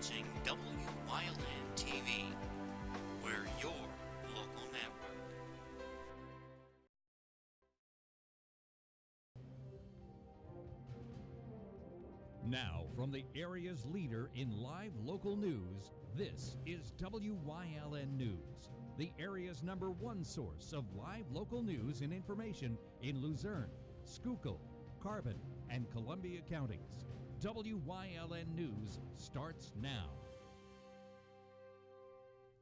watching Wyln TV. We're your local network. Now, from the area's leader in live local news, this is WYLN News, the area's #1 source of live local news and information in Luzerne, Schuylkill, Carbon, and Columbia counties. WYLN News starts now.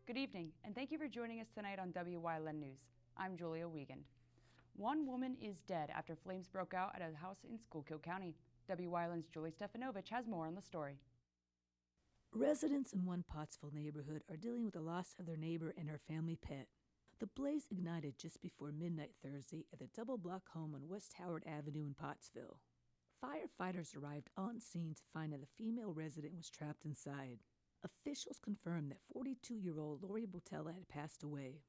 Good evening, and thank you for joining us tonight on WYLN News. I'm Julia Wiegand. One woman is dead after flames broke out at a house in Schuylkill County. WYLN's Julie Stefanovich has more on the story. Residents in one Pottsville neighborhood are dealing with the loss of their neighbor and her family pet. The blaze ignited just before midnight Thursday at the double-block home on West Howard Avenue in Pottsville. Firefighters arrived on scene to find that the female resident was trapped inside. Officials confirmed that 42-year-old Lori Botella had passed away.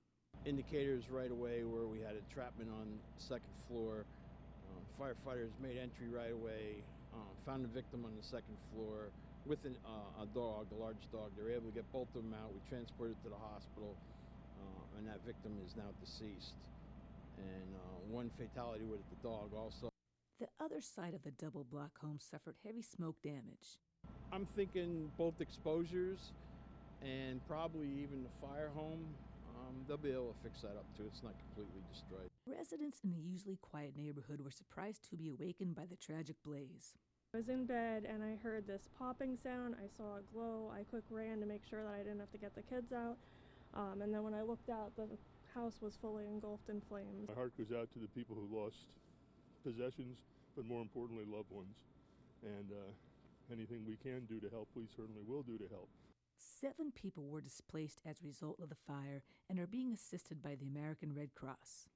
Indicators right away where we had entrapment on the second floor. Firefighters made entry right away, found the victim on the second floor with a dog, a large dog. They were able to get both of them out. We transported to the hospital, and that victim is now deceased. And one fatality with the dog also. The other side of the double-block home suffered heavy smoke damage. I'm thinking both exposures and probably even the fire home. They'll be able to fix that up too. It's not completely destroyed. Residents in the usually quiet neighborhood were surprised to be awakened by the tragic blaze. I was in bed and I heard this popping sound. I saw a glow. I quick ran to make sure that I didn't have to get the kids out. And then when I looked out, the house was fully engulfed in flames. My heart goes out to the people who lost possessions, but more importantly, loved ones. And anything we can do to help, we certainly will do to help. 7 people were displaced as a result of the fire and are being assisted by the American Red Cross.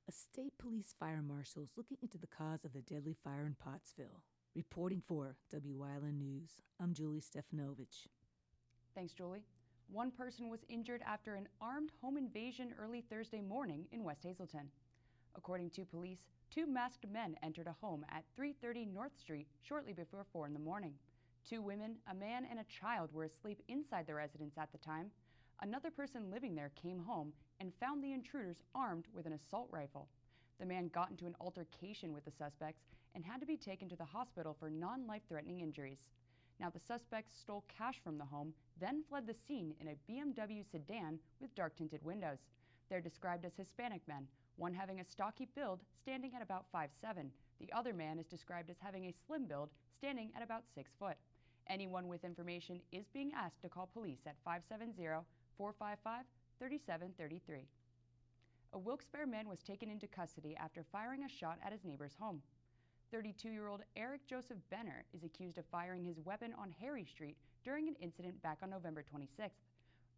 A state police fire marshal is looking into the cause of the deadly fire in Pottsville. Reporting for WYLN News, I'm Julie Stefanovich. Thanks, Julie. One person was injured after an armed home invasion early Thursday morning in West Hazleton. According to police, 2 masked men entered a home at 330 North Street shortly before 4 in the morning. 2 women, a man, and a child were asleep inside the residence at the time. Another person living there came home and found the intruders armed with an assault rifle. The man got into an altercation with the suspects and had to be taken to the hospital for non-life-threatening injuries. Now, the suspects stole cash from the home, then fled the scene in a BMW sedan with dark-tinted windows. They're described as Hispanic men, one having a stocky build, standing at about 5'7". The other man is described as having a slim build, standing at about 6 foot. Anyone with information is being asked to call police at 570-455-3733. A Wilkes-Barre man was taken into custody after firing a shot at his neighbor's home. 32-year-old Eric Joseph Benner is accused of firing his weapon on Harry Street during an incident back on November 26th.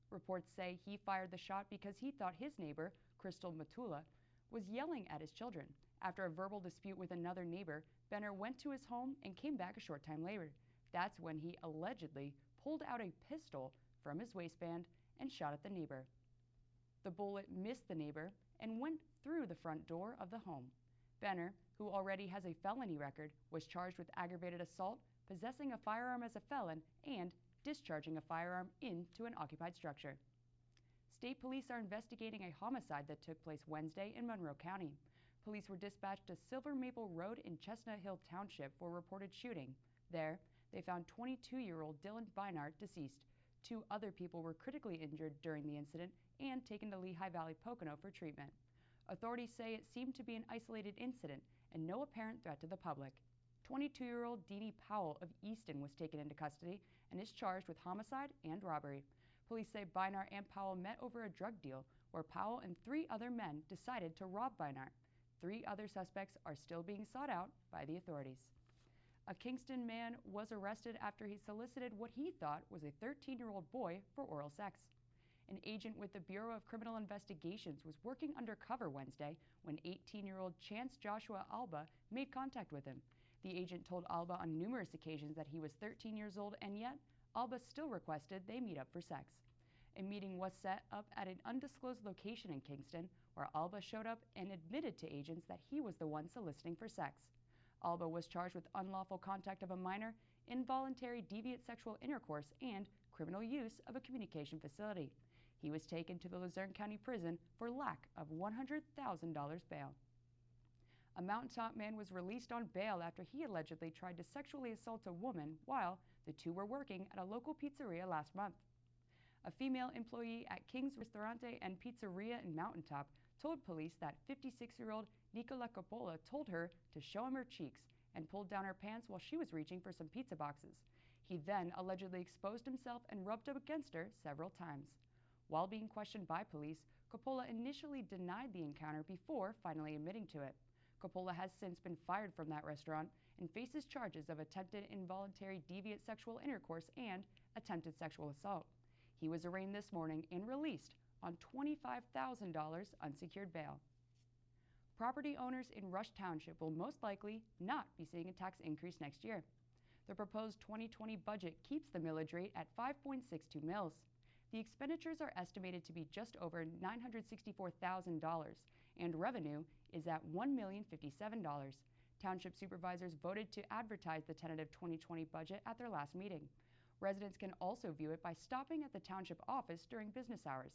Reports say he fired the shot because he thought his neighbor, Crystal Matula, was yelling at his children. After a verbal dispute with another neighbor, Benner went to his home and came back a short time later. That's when he allegedly pulled out a pistol from his waistband and shot at the neighbor. The bullet missed the neighbor and went through the front door of the home. Benner, who already has a felony record, was charged with aggravated assault, possessing a firearm as a felon, and discharging a firearm into an occupied structure. State police are investigating a homicide that took place Wednesday in Monroe County. Police were dispatched to Silver Maple Road in Chestnut Hill Township for a reported shooting. There, they found 22-year-old Dylan Beinart deceased. 2 other people were critically injured during the incident and taken to Lehigh Valley Pocono for treatment. Authorities say it seemed to be an isolated incident and no apparent threat to the public. 22-year-old Deanie Powell of Easton was taken into custody and is charged with homicide and robbery. Police say Beinart and Powell met over a drug deal where Powell and 3 other men decided to rob Beinart. 3 other suspects are still being sought out by the authorities. A Kingston man was arrested after he solicited what he thought was a 13-year-old boy for oral sex. An agent with the Bureau of Criminal Investigations was working undercover Wednesday when 18-year-old Chance Joshua Alba made contact with him. The agent told Alba on numerous occasions that he was 13 years old, and yet Alba still requested they meet up for sex. A meeting was set up at an undisclosed location in Kingston, where Alba showed up and admitted to agents that he was the one soliciting for sex. Alba was charged with unlawful contact of a minor, involuntary deviant sexual intercourse, and criminal use of a communication facility. He was taken to the Luzerne County Prison for lack of $100,000 bail. A mountaintop man was released on bail after he allegedly tried to sexually assault a woman while the two were working at a local pizzeria last month. A female employee at King's Ristorante and Pizzeria in Mountaintop told police that 56-year-old Nicola Coppola told her to show him her cheeks and pulled down her pants while she was reaching for some pizza boxes. He then allegedly exposed himself and rubbed up against her several times. While being questioned by police, Coppola initially denied the encounter before finally admitting to it. Coppola has since been fired from that restaurant and faces charges of attempted involuntary deviant sexual intercourse and attempted sexual assault. He was arraigned this morning and released on $25,000 unsecured bail. Property owners in Rush Township will most likely not be seeing a tax increase next year. The proposed 2020 budget keeps the millage rate at 5.62 mils. The expenditures are estimated to be just over $964,000, and revenue is at $1,057,000. Township supervisors voted to advertise the tentative 2020 budget at their last meeting. Residents can also view it by stopping at the township office during business hours.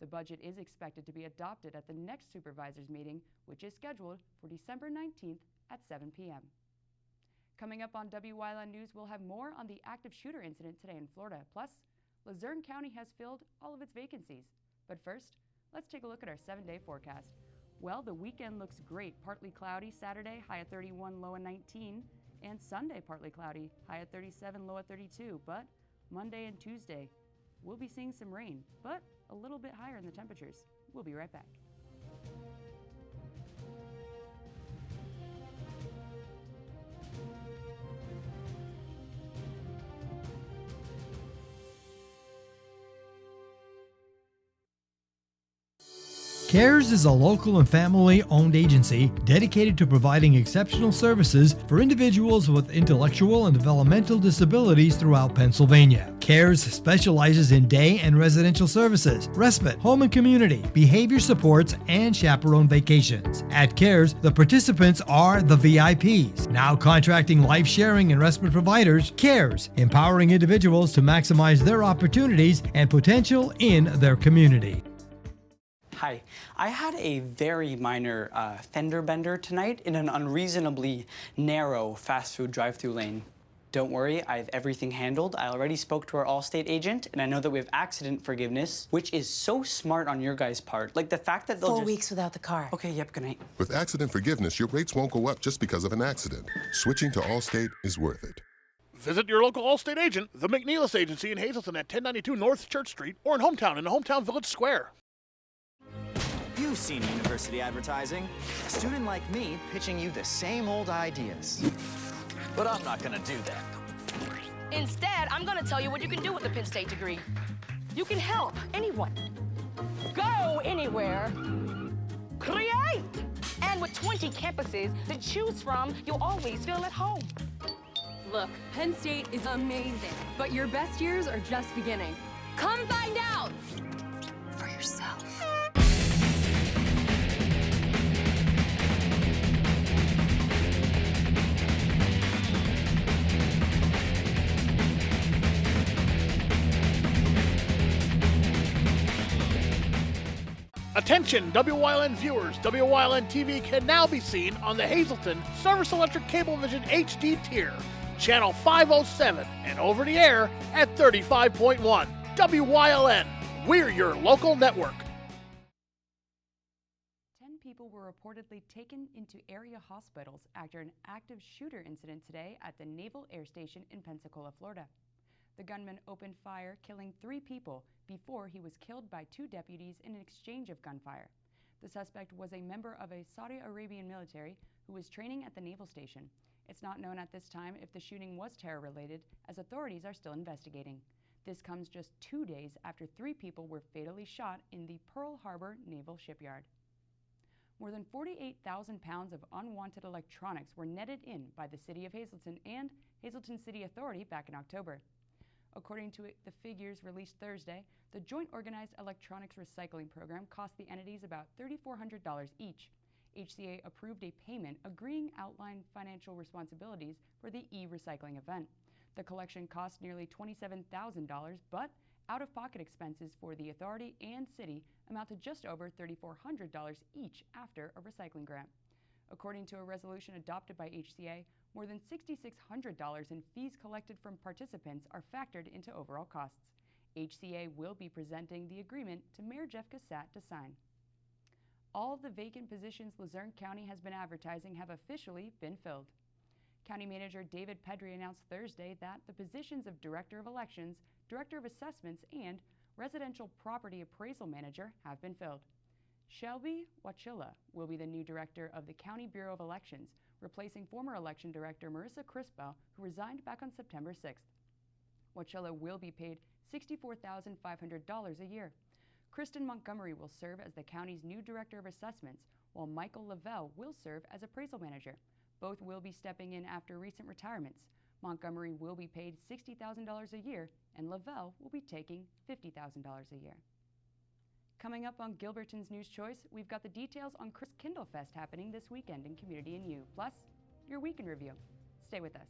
The budget is expected to be adopted at the next supervisors meeting, which is scheduled for December 19th at 7 p.m. Coming up on WYLN News, we'll have more on the active shooter incident today in Florida. Plus, Luzerne County has filled all of its vacancies. But first, let's take a look at our 7-day forecast. Well, the weekend looks great. Partly cloudy Saturday, high at 31, low at 19. And Sunday, partly cloudy, high at 37, low at 32. But Monday and Tuesday, we'll be seeing some rain, but a little bit higher in the temperatures. We'll be right back. CARES is a local and family-owned agency dedicated to providing exceptional services for individuals with intellectual and developmental disabilities throughout Pennsylvania. CARES specializes in day and residential services, respite, home and community, behavior supports, and chaperone vacations. At CARES, the participants are the VIPs. Now contracting life-sharing and respite providers, CARES, empowering individuals to maximize their opportunities and potential in their community. Hi, I had a very minor fender bender tonight in an unreasonably narrow fast food drive-thru lane. Don't worry, I have everything handled. I already spoke to our Allstate agent, and I know that we have accident forgiveness, which is so smart on your guys' part. Like the fact that they'll 4 weeks without the car. Okay, yep, good night. With accident forgiveness, your rates won't go up just because of an accident. Switching to Allstate is worth it. Visit your local Allstate agent, the McNeilis Agency in Hazleton at 1092 North Church Street, or in Hometown in the Hometown Village Square. You've seen university advertising. A student like me pitching you the same old ideas. But I'm not gonna do that. Instead, I'm gonna tell you what you can do with a Penn State degree. You can help anyone. Go anywhere. Create! And with 20 campuses to choose from, you'll always feel at home. Look, Penn State is amazing, but your best years are just beginning. Come find out for yourself. Attention, WYLN viewers, WYLN TV can now be seen on the Hazleton Service Electric Cablevision HD tier, channel 507, and over the air at 35.1. WYLN, we're your local network. 10 people were reportedly taken into area hospitals after an active shooter incident today at the Naval Air Station in Pensacola, Florida. The gunman opened fire, killing 3 people before he was killed by 2 deputies in an exchange of gunfire. The suspect was a member of a Saudi Arabian military who was training at the naval station. It's not known at this time if the shooting was terror-related, as authorities are still investigating. This comes just 2 days after 3 people were fatally shot in the Pearl Harbor Naval Shipyard. More than 48,000 pounds of unwanted electronics were netted in by the City of Hazleton and Hazleton City Authority back in October. According to the figures released Thursday, the Joint Organized Electronics Recycling Program cost the entities about $3,400 each. HCA approved a payment agreeing outlined financial responsibilities for the e-recycling event. The collection cost nearly $27,000, but out-of-pocket expenses for the authority and city amount to just over $3,400 each after a recycling grant. According to a resolution adopted by HCA, more than $6,600 in fees collected from participants are factored into overall costs. HCA will be presenting the agreement to Mayor Jeff Cassat to sign. All the vacant positions Luzerne County has been advertising have officially been filled. County Manager David Pedri announced Thursday that the positions of Director of Elections, Director of Assessments, and Residential Property Appraisal Manager have been filled. Shelby Wachilla will be the new Director of the County Bureau of Elections, replacing former Election Director Marissa Crispo, who resigned back on September 6th. Wachilla will be paid $64,500 a year. Kristen Montgomery will serve as the county's new Director of Assessments, while Michael Lavelle will serve as Appraisal Manager. Both will be stepping in after recent retirements. Montgomery will be paid $60,000 a year, and Lavelle will be taking $50,000 a year. Coming up on Gilberton's News Choice, we've got the details on Chris Kindle Fest happening this weekend in Community and You, plus your week in review. Stay with us.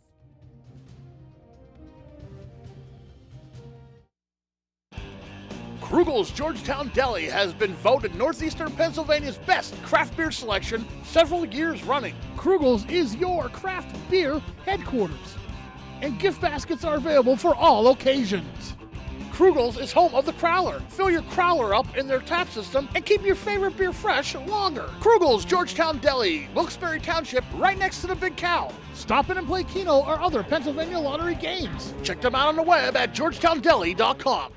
Krugel's Georgetown Deli has been voted Northeastern Pennsylvania's best craft beer selection several years running. Krugel's is your craft beer headquarters, and gift baskets are available for all occasions. Krugel's is home of the Crowler. Fill your Crowler up in their tap system and keep your favorite beer fresh longer. Krugel's Georgetown Deli, Wilkes-Barre Township, right next to the Big Cow. Stop in and play Keno or other Pennsylvania lottery games. Check them out on the web at georgetownDeli.com.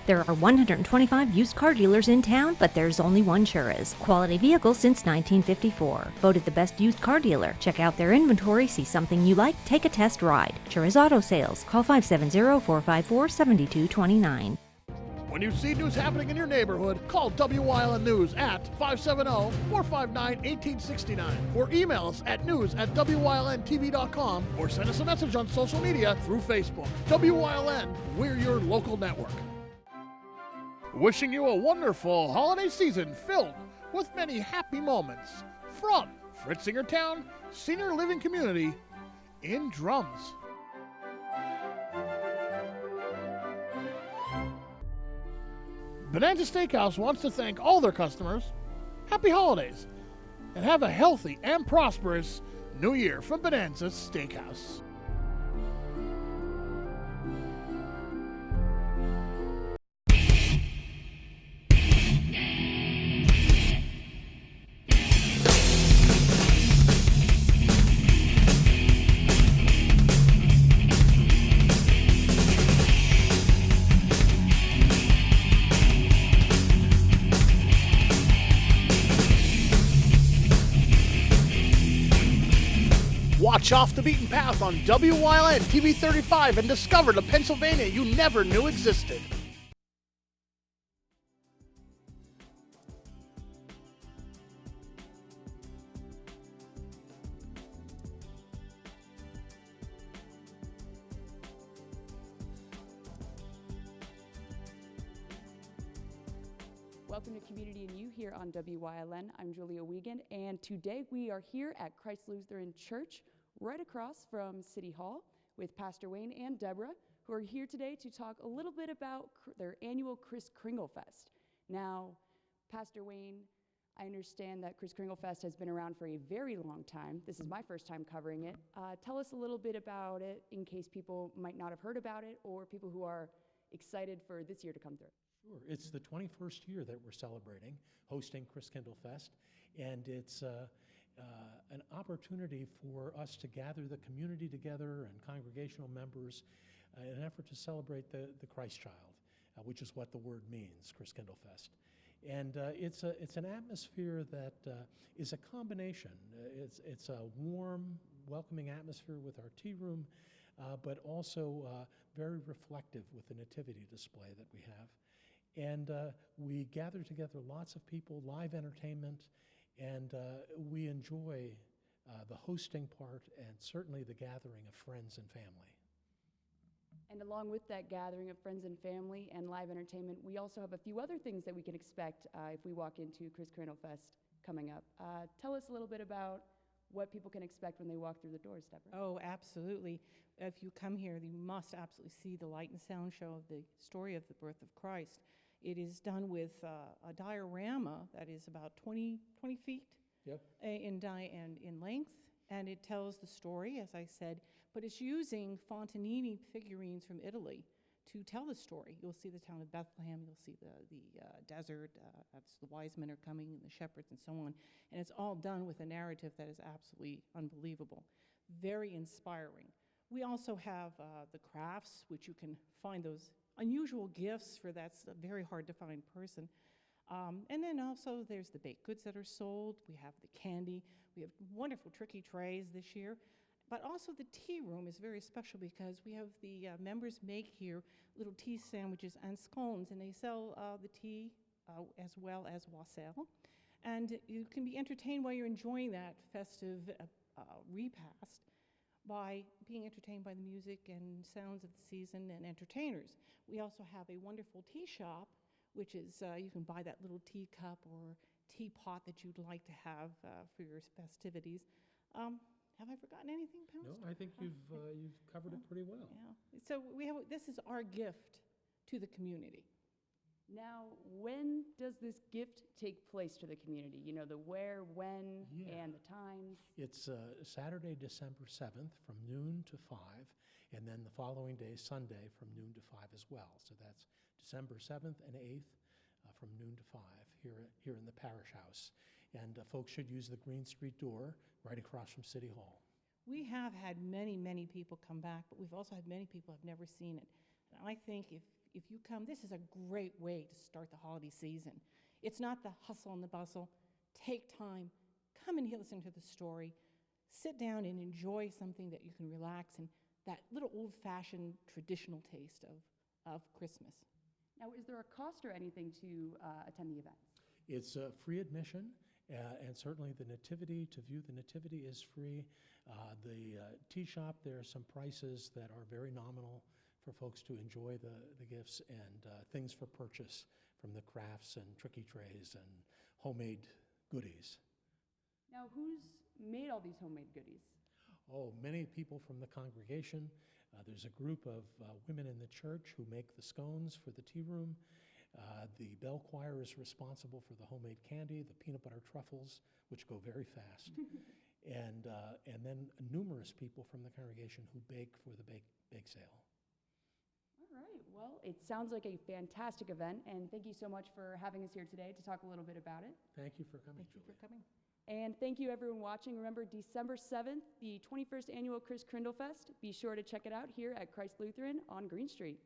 There are 125 used car dealers in town, but there's only one Chura's. Quality vehicles since 1954. Voted the best used car dealer. Check out their inventory, see something you like, take a test ride. Chura's Auto Sales. Call 570-454-7229. When you see news happening in your neighborhood, call WYLN News at 570-459-1869 or email us at news@WYLNTV.com or send us a message on social media through Facebook. WYLN, we're your local network. Wishing you a wonderful holiday season filled with many happy moments from Fritzingertown Senior Living Community in Drums. Bonanza Steakhouse wants to thank all their customers. Happy holidays, and have a healthy and prosperous New Year from Bonanza Steakhouse. Watch Off the Beaten Path on WYLN TV 35 and discover the Pennsylvania you never knew existed. Welcome to Community and You here on WYLN. I'm Julia Wiegand, and today we are here at Christ Lutheran Church, right across from City Hall, with Pastor Wayne and Deborah, who are here today to talk a little bit about their annual Kris Kringle Fest. Now, Pastor Wayne, I understand that Kris Kringle Fest has been around for a very long time. This is my first time covering it. Tell us a little bit about it in case people might not have heard about it or people who are excited for this year to come through. Sure. It's the 21st year that we're celebrating, hosting Kris Kringle Fest, and it's an opportunity for us to gather the community together and congregational members in an effort to celebrate the Christ child, which is what the word means, Kris Kringle Fest. And it's an atmosphere that is a combination. It's a warm, welcoming atmosphere with our tea room, but also very reflective with the nativity display that we have. And we gather together lots of people, live entertainment, and we enjoy the hosting part and certainly the gathering of friends and family. And along with that gathering of friends and family and live entertainment, we also have a few other things that we can expect if we walk into Kris Kringle Fest coming up. Tell us a little bit about what people can expect when they walk through the doors, Deborah. Oh, absolutely. If you come here, you must absolutely see the light and sound show of the story of the birth of Christ. It is done with a diorama that is about 20 feet in length, and it tells the story, as I said, but it's using Fontanini figurines from Italy to tell the story. You'll see the town of Bethlehem, you'll see the desert, that's the wise men are coming, and the shepherds, and so on. And it's all done with a narrative that is absolutely unbelievable. Very inspiring. We also have the crafts, which you can find those unusual gifts for that's a very hard to find person. And then also there's the baked goods that are sold. We have the candy. We have wonderful tricky trays this year. But also the tea room is very special because we have the members make here little tea sandwiches and scones, and they sell the tea as well as wassail. And you can be entertained while you're enjoying that festive repast by being entertained by the music and sounds of the season and entertainers. We also have a wonderful tea shop, which is you can buy that little teacup or teapot that you'd like to have for your festivities. Have I forgotten anything, Pounce? No, I think you've covered it pretty well. Yeah. So this is our gift to the community. Now, when does this gift take place to the community? You know, the where, when, and the times. It's Saturday, December 7th from noon to 5, and then the following day, Sunday, from noon to 5 as well. So that's December 7th and 8th from noon to 5 here in the Parish House. And folks should use the Green Street door right across from City Hall. We have had many people come back, but we've also had many people who have never seen it. And I think if you come, this is a great way to start the holiday season. It's not the hustle and the bustle. Take time, come and listen to the story, sit down and enjoy something that you can relax and that little old-fashioned traditional taste of Christmas. Now, is there a cost or anything to attend the event? It's free admission, and certainly the nativity, to view the nativity is free. The tea shop, there are some prices that are very nominal for folks to enjoy the gifts and things for purchase from the crafts and tricky trays and homemade goodies. Now, who's made all these homemade goodies? Oh, many people from the congregation. There's a group of women in the church who make the scones for the tea room. The bell choir is responsible for the homemade candy, the peanut butter truffles, which go very fast. And then numerous people from the congregation who bake for the bake sale. All right. Well, it sounds like a fantastic event, and thank you so much for having us here today to talk a little bit about it. Thank you for coming, Thank you for coming. And thank you, everyone watching. Remember, December 7th, the 21st Annual Chris Crindle Fest. Be sure to check it out here at Christ Lutheran on Green Street.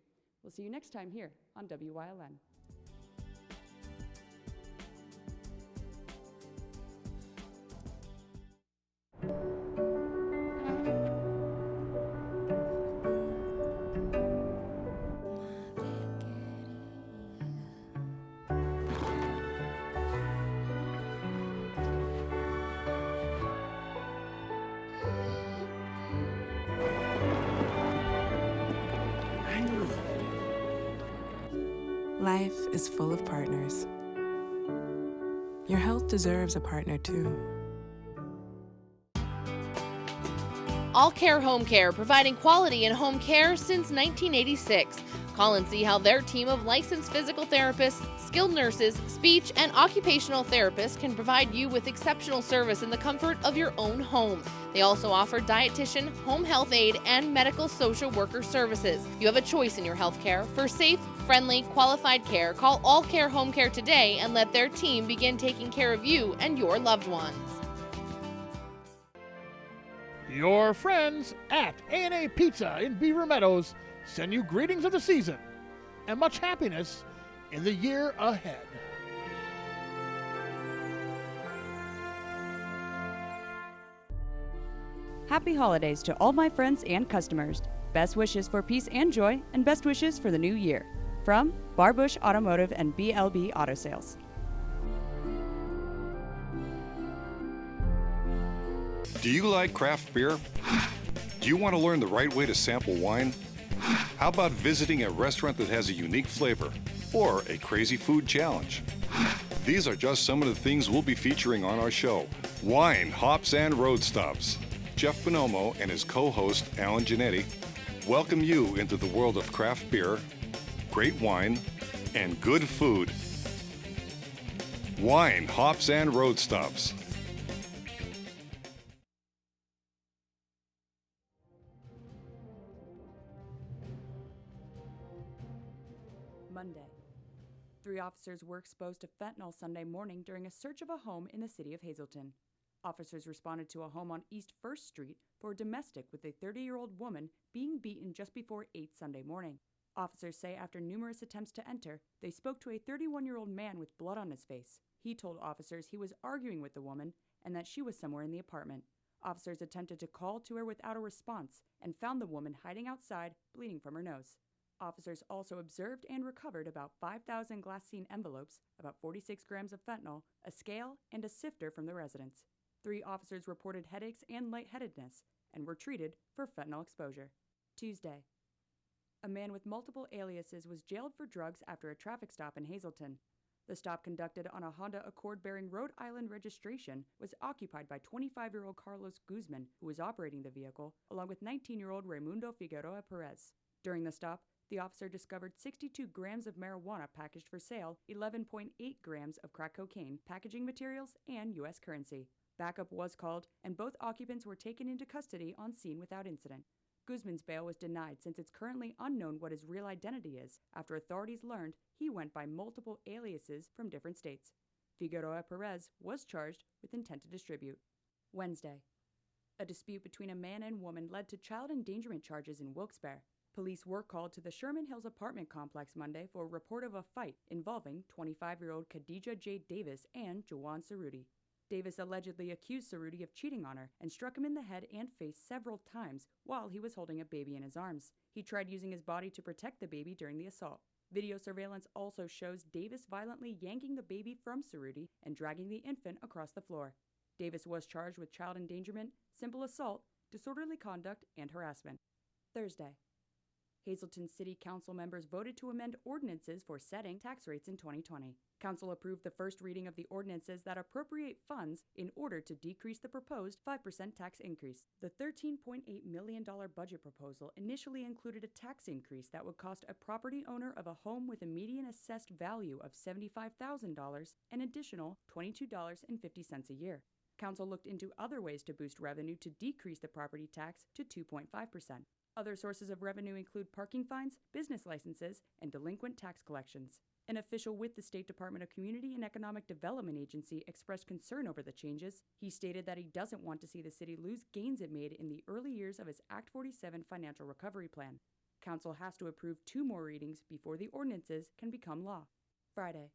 We'll see you next time here on WYLN. Life is full of partners. Your health deserves a partner too. All Care Home Care, providing quality in home care since 1986. Call and see how their team of licensed physical therapists, skilled nurses, speech, and occupational therapists can provide you with exceptional service in the comfort of your own home. They also offer dietitian, home health aide, and medical social worker services. You have a choice in your health care. For safe, friendly, qualified care, call All Care Home Care today and let their team begin taking care of you and your loved ones. Your friends at A&A Pizza in Beaver Meadows send you greetings of the season and much happiness in the year ahead. Happy holidays to all my friends and customers. Best wishes for peace and joy, and best wishes for the new year. From Barbush Automotive and BLB Auto Sales. Do you like craft beer? Do you want to learn the right way to sample wine? How about visiting a restaurant that has a unique flavor or a crazy food challenge? These are just some of the things we'll be featuring on our show. Wine, hops, and road stops. Jeff Bonomo and his co-host, Alan Giannetti, welcome you into the world of craft beer, great wine, and good food. Wine, hops, and road stops. Monday. 3 officers were exposed to fentanyl Sunday morning during a search of a home in the city of Hazleton. Officers responded to a home on East 1st Street for a domestic with a 30-year-old woman being beaten just before 8 Sunday morning. Officers say after numerous attempts to enter, they spoke to a 31-year-old man with blood on his face. He told officers he was arguing with the woman and that she was somewhere in the apartment. Officers attempted to call to her without a response and found the woman hiding outside, bleeding from her nose. Officers also observed and recovered about 5,000 glassine envelopes, about 46 grams of fentanyl, a scale, and a sifter from the residence. 3 officers reported headaches and lightheadedness and were treated for fentanyl exposure. Tuesday. A man with multiple aliases was jailed for drugs after a traffic stop in Hazleton. The stop, conducted on a Honda Accord bearing Rhode Island registration, was occupied by 25-year-old Carlos Guzman, who was operating the vehicle, along with 19-year-old Raimundo Figueroa Perez. During the stop, the officer discovered 62 grams of marijuana packaged for sale, 11.8 grams of crack cocaine, packaging materials, and U.S. currency. Backup was called, and both occupants were taken into custody on scene without incident. Guzman's bail was denied since it's currently unknown what his real identity is after authorities learned he went by multiple aliases from different states. Figueroa Perez was charged with intent to distribute. Wednesday. A dispute between a man and woman led to child endangerment charges in Wilkes-Barre. Police were called to the Sherman Hills apartment complex Monday for a report of a fight involving 25-year-old Khadijah J. Davis and Jawan Cerruti. Davis allegedly accused Cerruti of cheating on her and struck him in the head and face several times while he was holding a baby in his arms. He tried using his body to protect the baby during the assault. Video surveillance also shows Davis violently yanking the baby from Cerruti and dragging the infant across the floor. Davis was charged with child endangerment, simple assault, disorderly conduct, and harassment. Thursday. Hazleton City Council members voted to amend ordinances for setting tax rates in 2020. Council approved the first reading of the ordinances that appropriate funds in order to decrease the proposed 5% tax increase. The $13.8 million budget proposal initially included a tax increase that would cost a property owner of a home with a median assessed value of $75,000 an additional $22.50 a year. Council looked into other ways to boost revenue to decrease the property tax to 2.5%. Other sources of revenue include parking fines, business licenses, and delinquent tax collections. An official with the State Department of Community and Economic Development Agency expressed concern over the changes. He stated that he doesn't want to see the city lose gains it made in the early years of its Act 47 financial recovery plan. Council has to approve 2 more readings before the ordinances can become law. Friday.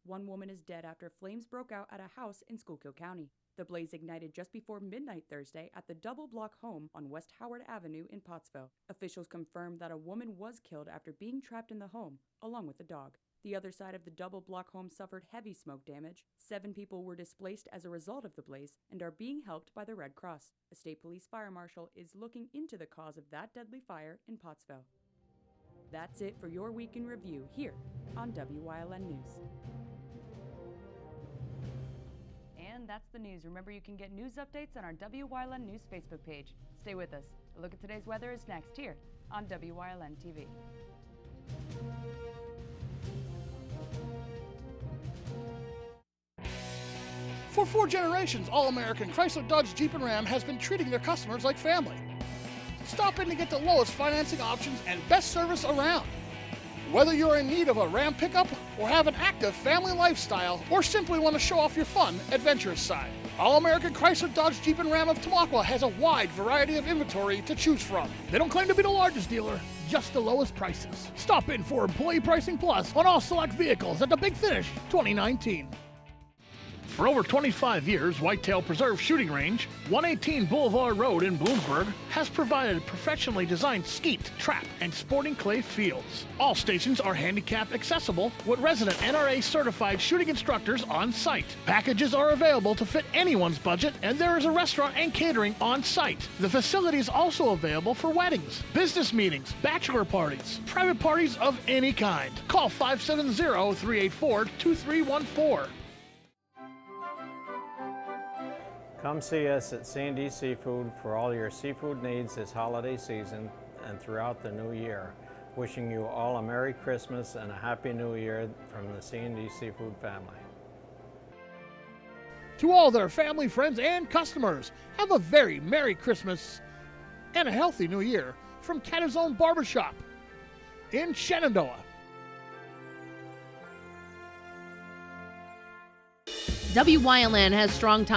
1 woman is dead after flames broke out at a house in Schuylkill County. The blaze ignited just before midnight Thursday at the double-block home on West Howard Avenue in Pottsville. Officials confirmed that a woman was killed after being trapped in the home, along with a dog. The other side of the double-block home suffered heavy smoke damage. 7 people were displaced as a result of the blaze and are being helped by the Red Cross. A state police fire marshal is looking into the cause of that deadly fire in Pottsville. That's it for your week in review here on WYLN News. And that's the news. Remember, you can get news updates on our WYLN News Facebook page. Stay with us. A look at today's weather is next here on WYLN TV. For 4 generations, All-American Chrysler Dodge Jeep and Ram has been treating their customers like family. Stop in to get the lowest financing options and best service around. Whether you're in need of a Ram pickup or have an active family lifestyle or simply want to show off your fun, adventurous side, All-American Chrysler Dodge Jeep and Ram of Tamaqua has a wide variety of inventory to choose from. They don't claim to be the largest dealer, just the lowest prices. Stop in for Employee Pricing Plus on all select vehicles at the Big Finish 2019. For over 25 years, Whitetail Preserve Shooting Range, 118 Boulevard Road in Bloomsburg, has provided professionally designed skeet, trap, and sporting clay fields. All stations are handicap accessible with resident NRA certified shooting instructors on site. Packages are available to fit anyone's budget, and there is a restaurant and catering on site. The facility is also available for weddings, business meetings, bachelor parties, private parties of any kind. Call 570-384-2314. Come see us at C&D Seafood for all your seafood needs this holiday season and throughout the new year. Wishing you all a Merry Christmas and a Happy New Year from the C&D Seafood family. To all their family, friends, and customers, have a very Merry Christmas and a healthy New Year from Catazone Barbershop in Shenandoah. WYLN has strong ties